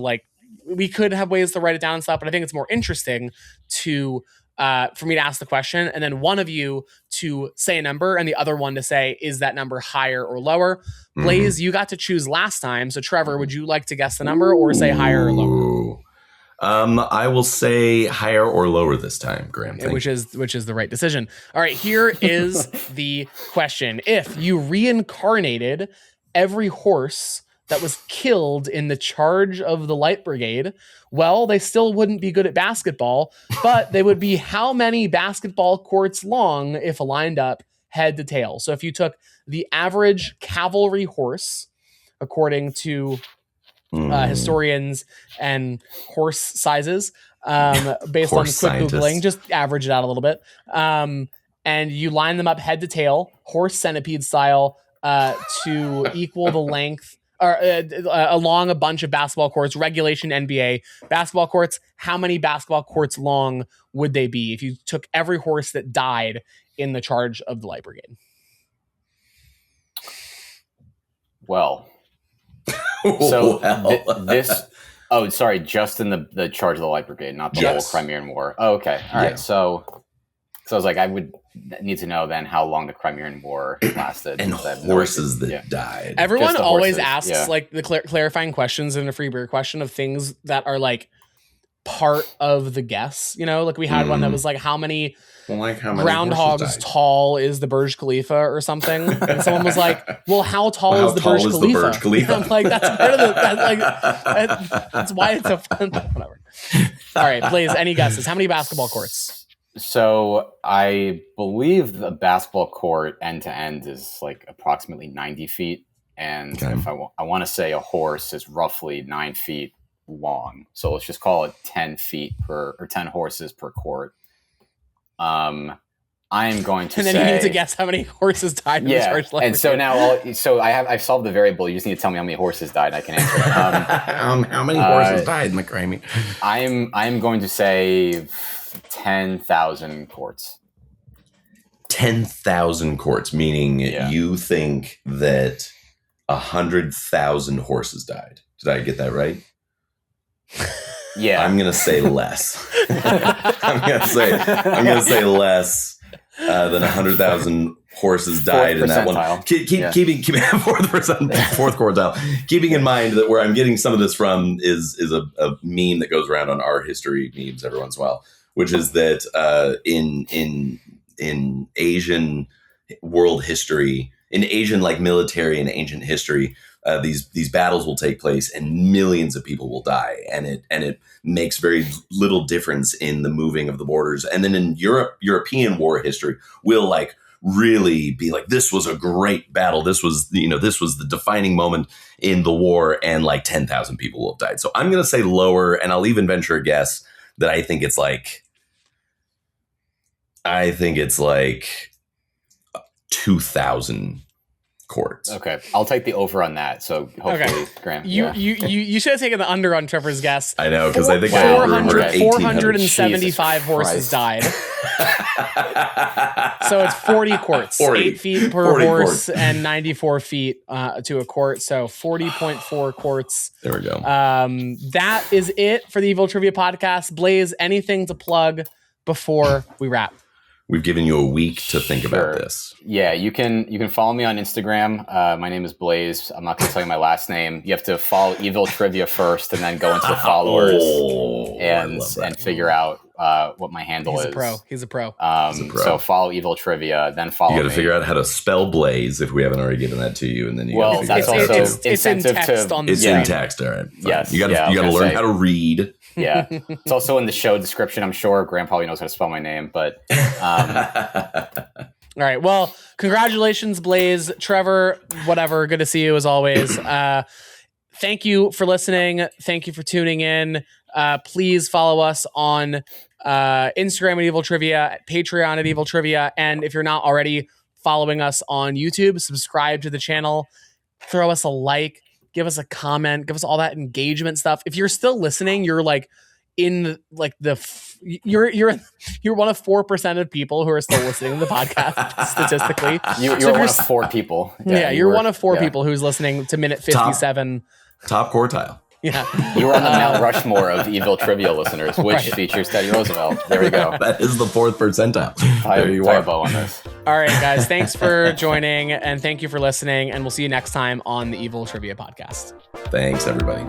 we could have ways to write it down and stuff, but I think it's more interesting to for me to ask the question and then one of you to say a number and the other one to say, is that number higher or lower? Blaise, you got to choose last time. So Trevor, would you like to guess the number or say higher or lower? I will say higher or lower this time, Graham. Which is the right decision. All right, here is the question. If you reincarnated every horse that was killed in the charge of the Light Brigade, well, they still wouldn't be good at basketball, but they would be how many basketball courts long if lined up head to tail? So if you took the average cavalry horse, according to historians and horse sizes, based on quick Googling, just average it out a little bit, and you line them up head to tail, horse centipede style, to equal the length along a bunch of basketball courts, regulation NBA basketball courts. How many basketball courts long would they be if you took every horse that died in the charge of the Light Brigade? Well, so just in the charge of the Light Brigade, not the whole Crimean War. Oh, okay. All right. So I was like, I would need to know then how long the Crimean War lasted. And horses that died. Everyone always asks like the clarifying questions in a free beer question of things that are like part of the guess. Like we had one that was like, how many groundhogs tall is the Burj Khalifa or something? And someone was like, well, how tall is the Burj Khalifa? I'm like, that's part of that's why it's so fun. Whatever. All right, Blaise, any guesses? How many basketball courts? So I believe the basketball court end to end is like approximately 90 feet. And if I want to say a horse is roughly 9 feet long. So let's just call it 10 horses per court. I'm going to say... And then you need to guess how many horses died in the charge. And so now, I've solved the variable. You just need to tell me how many horses died and I can answer it. How many horses died in the Crimean? I'm going to say 10,000 courts. 10,000 courts, meaning you think that 100,000 horses died. Did I get that right? Yeah. I'm gonna say less. I'm gonna say less than 100,000 horses died in that one. Keeping fourth quartile. Keeping in mind that where I'm getting some of this from is a meme that goes around on our history memes every once in a while, which is that in Asian world history, in Asian like military and ancient history, these battles will take place and millions of people will die, and it makes very little difference in the moving of the borders. And then in European war history, will like really be like, this was a great battle. This was the defining moment in the war, and like 10,000 people will have died. So I'm going to say lower, and I'll even venture a guess that I think it's like 2,000 courts. Okay, I'll take the over on that. So hopefully, Graham. You should have taken the under on Trevor's guess. I know, because I think I remember 475 horses died. So it's 40 courts, 8 feet per horse, and 94 feet to a court. So 40.4 courts. There we go. That is it for the Evil Trivia Podcast. Blaise, anything to plug before we wrap? We've given you a week to think about this. Yeah, you can follow me on Instagram. My name is Blaise. I'm not going to tell you my last name. You have to follow Evil Trivia first, and then go into the followers and figure out what my handle is. He's a pro. So follow Evil Trivia, then follow. You got to figure out how to spell Blaise if we haven't already given that to you, and then that's also it's in text on the screen. It's in text. All right. Fine. Yes. You got to learn how to read. Yeah, it's also in the show description. I'm sure Graham probably knows how to spell my name, but all right. Well, congratulations, Blaise, Trevor, whatever. Good to see you as always. Thank you for listening. Thank you for tuning in. Please follow us on Instagram at Evil Trivia, at Patreon at Evil Trivia, and if you're not already following us on YouTube, subscribe to the channel. Throw us a like. Give us a comment, give us all that engagement stuff. If you're still listening, you're like in like you're one of 4% of people who are still listening to the podcast statistically. You're one of 4 people. Yeah, you're one of 4 people who's listening to minute 57. Top quartile. Yeah. You were on the Mount Rushmore of Evil Trivia listeners, which features Teddy Roosevelt. There we go. That is the 4th percentile. There you are. Bow on this. All right, guys. Thanks for joining, and thank you for listening. And we'll see you next time on the Evil Trivia Podcast. Thanks, everybody.